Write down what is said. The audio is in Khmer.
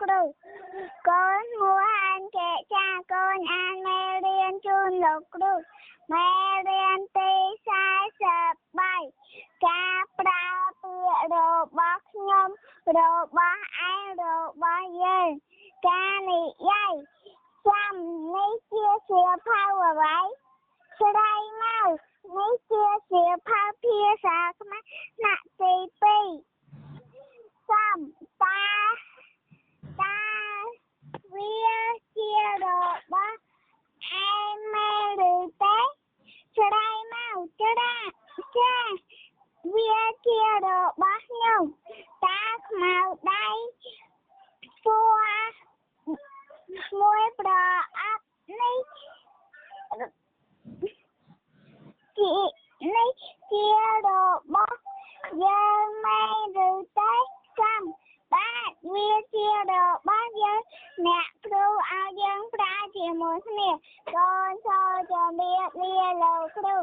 គ្រូកូនមួអានចេចាកូនអានមេរៀនជូនលោកគ្រូមេរៀនទី43ការប្រើពាក្យរបស់ខ្ញុំរបស់ឯងរបស់យើងការនិយាយចាំនេះជាសៀវភៅអ្វីស្ដីមកនេះជាសៀវភៅភាសាខ្មែរថ្នាក់ទី2សំតាវាជារបស់ឯងមែនឬទេស្ដីមកចាវាជារបស់ខ្ញុំតាខ្មៅដៃពួរមួយប្រអប់នេះជារបស់យើងមែនឬទេចាំបាទវាជារបស់យើងអ្នកគ្រូឲ្យយើងប្រើជាមួយគ្នាកូនចូលជំរាបលាលោកគ្រូ